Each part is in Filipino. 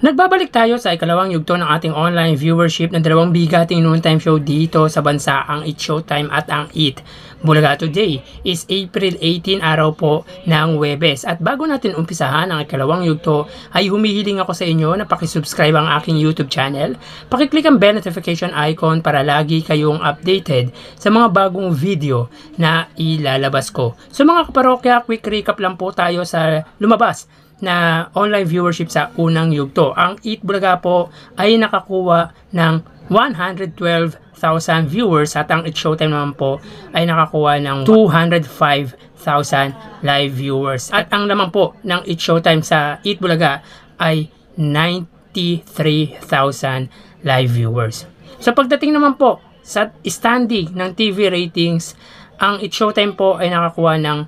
Nagbabalik tayo sa ikalawang yugto ng ating online viewership ng dalawang bigating noontime show dito sa bansa, ang Eat Showtime at ang Eat Bulaga. Today is April 18, araw po ng Huwebes. At bago natin umpisahan ang ikalawang yugto, ay humihiling ako sa inyo na pakisubscribe ang aking YouTube channel. Pakiclick ang bell notification icon para lagi kayong updated sa mga bagong video na ilalabas ko. So mga kaparokya, quick recap lang po tayo sa lumabas na online viewership sa unang yugto. Ang Eat Bulaga po ay nakakuha ng 112,000 viewers at ang Eat Showtime naman po ay nakakuha ng 205,000 live viewers. At ang laman po ng Eat Showtime sa Eat Bulaga ay 93,000 live viewers. So pagdating naman po sa standing ng TV ratings, ang Eat Showtime po ay nakakuha ng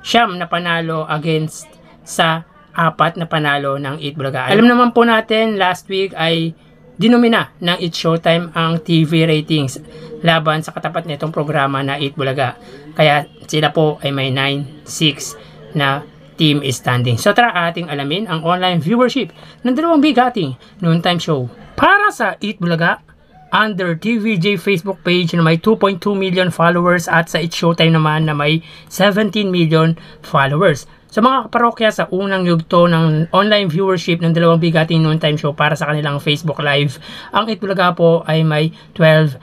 9 na panalo against sa 4 na panalo ng Eat Bulaga. Alam naman po natin, last week ay dinomina ng Eat Showtime ang TV ratings laban sa katapat nitong programa na Eat Bulaga. Kaya sila po ay may 9-6 na team standing. So tara ating alamin ang online viewership ng dalawang bigating noontime show. Para sa Eat Bulaga, under TVJ Facebook page na may 2.2 million followers at sa Eat Showtime naman na may 17 million followers. Sa mga kaparokya, sa unang yugto ng online viewership ng dalawang bigating noontime show para sa kanilang Facebook Live, ang Eat Bulaga po ay may 12,000.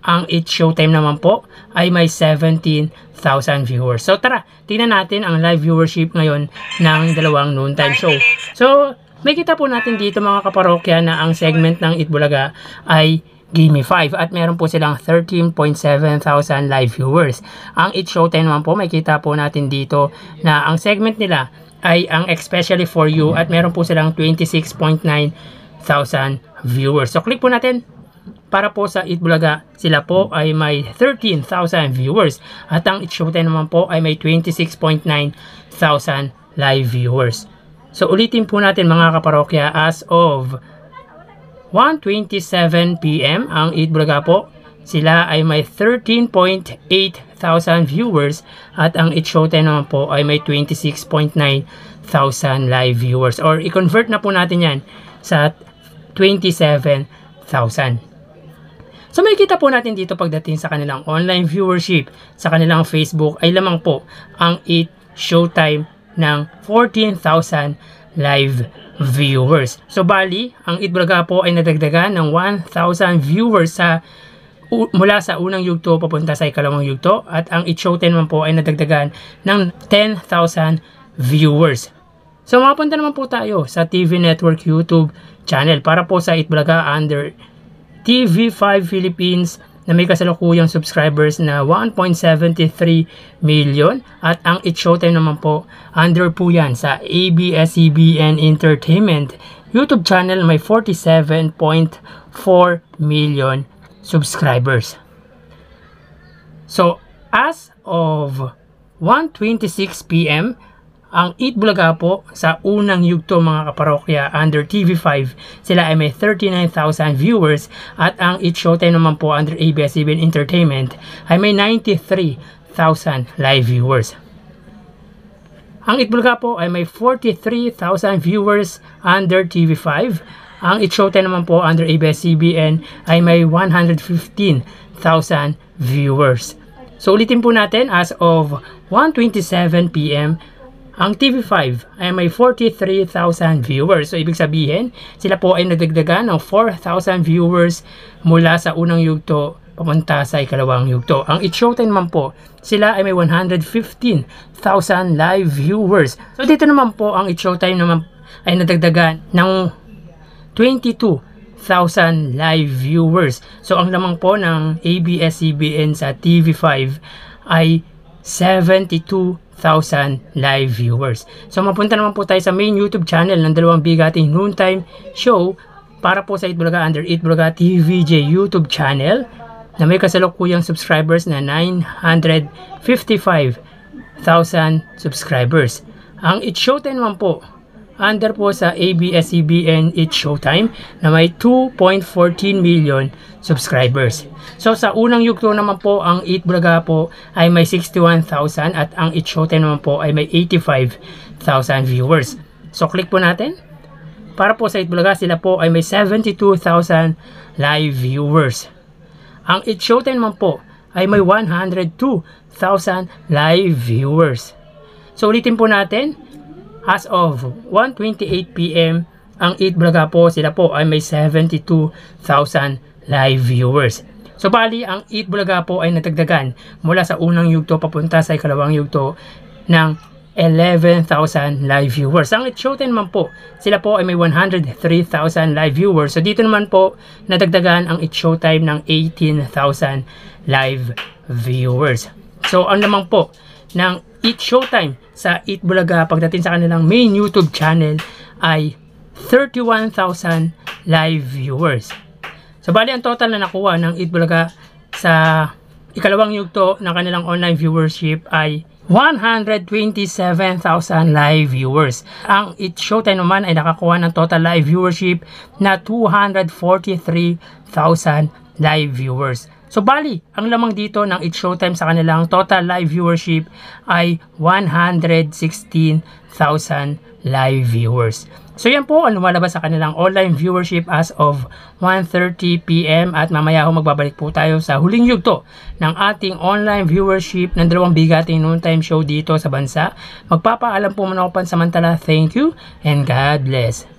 Ang Eat Showtime naman po ay may 17,000 viewers. So tara, tingnan natin ang live viewership ngayon ng dalawang noontime show. So may kita po natin dito mga kaparokya na ang segment ng Eat Bulaga ay Gimme 5 at meron po silang 13,700 live viewers. Ang Eat Showtime naman po, may kita po natin dito na ang segment nila ay ang Especially For You at meron po silang 26,900 viewers. So click po natin. Para po sa Eat Bulaga, sila po ay may 13,000 viewers at ang Eat Showtime naman po ay may 26,900 live viewers. So ulitin po natin mga kaparokya, as of 1:27 PM ang Eat Bulaga po, sila ay may 13,800 viewers at ang Eat Showtime naman po ay may 26,900 live viewers, or i-convert na po natin yan sa 27,000. So may kita po natin dito pagdating sa kanilang online viewership sa kanilang Facebook ay lamang po ang Eat Showtime ng 14,000 live viewers. So bali, ang Eat Bulaga po ay nadagdagan ng 1,000 viewers mula sa unang yugto papunta sa ikalawang yugto at ang Eat Showtime naman po ay nadagdagan ng 10,000 viewers. So mapunta naman po tayo sa TV Network YouTube channel para po sa Eat Bulaga under TV5 Philippines na may kasalukuyang subscribers na 1.73 million at ang Eat Showtime naman po under po yan sa ABS-CBN Entertainment YouTube channel, may 47.4 million subscribers. So as of 1:26 PM, ang Eat Bulaga po sa unang yugto mga kaparokya under TV5, sila ay may 39,000 viewers at ang Eat Showtime naman po under ABS-CBN Entertainment ay may 93,000 live viewers. Ang Eat Bulaga po ay may 43,000 viewers under TV5. Ang Eat Showtime naman po under ABS-CBN ay may 115,000 viewers. So ulitin po natin, as of 1:27 PM, ang TV5 ay may 43,000 viewers. So ibig sabihin, sila po ay nadagdagan ng 4,000 viewers mula sa unang yugto papunta sa ikalawang yugto. Ang Eat Showtime naman po, sila ay may 115,000 live viewers. So dito naman po, ang Eat Showtime naman ay nadagdagan ng 22,000 live viewers. So ang lamang po ng ABS-CBN sa TV5 ay 72,000 live viewers. So mapunta naman po tayo sa main YouTube channel ng dalawang bigating noontime show para po sa Eat Bulaga under Eat Bulaga TVJ YouTube channel na may kasalukuyang subscribers na 955,000 subscribers. Ang Eat Showtime naman po under po sa ABS-CBN Eat Showtime na may 2.14 million subscribers. So sa unang yugto naman po, ang Eat Bulaga po ay may 61,000 at ang Eat Showtime naman po ay may 85,000 viewers. So click po natin. para po sa Itbulaga, sila po ay may 72,000 live viewers. Ang It's Showtime naman po ay may 102,000 live viewers. So ulitin po natin, as of 1:28 PM, ang Itbulaga po, sila po ay may 72,000 live viewers. So bali, ang Itbulaga po ay natagdagan mula sa unang yugto papunta sa ikalawang yugto ng 11,000 live viewers. Ang It's Showtime naman po, sila po ay may 103,000 live viewers. So dito naman po, nadagdagan ang It's Showtime ng 18,000 live viewers. So ang naman po ng It's Showtime sa Itbulaga pagdating sa kanilang main YouTube channel ay 31,000 live viewers. So bali, ang total na nakuha ng Itbulaga sa ikalawang yugto ng kanilang online viewership ay 127,000 live viewers. Ang It's Showtime naman ay nakakuha ng total live viewership na 243,000 live viewers. So bali, ang lamang dito ng It's Showtime sa kanilang total live viewership ay 116,000 live viewers. So yan po ang lumalabas sa kanilang online viewership as of 1:30 PM at mamaya ho magbabalik po tayo sa huling yugto ng ating online viewership ng dalawang bigating noontime show dito sa bansa. Magpapaalam po muna ako pansamantala. Thank you and God bless.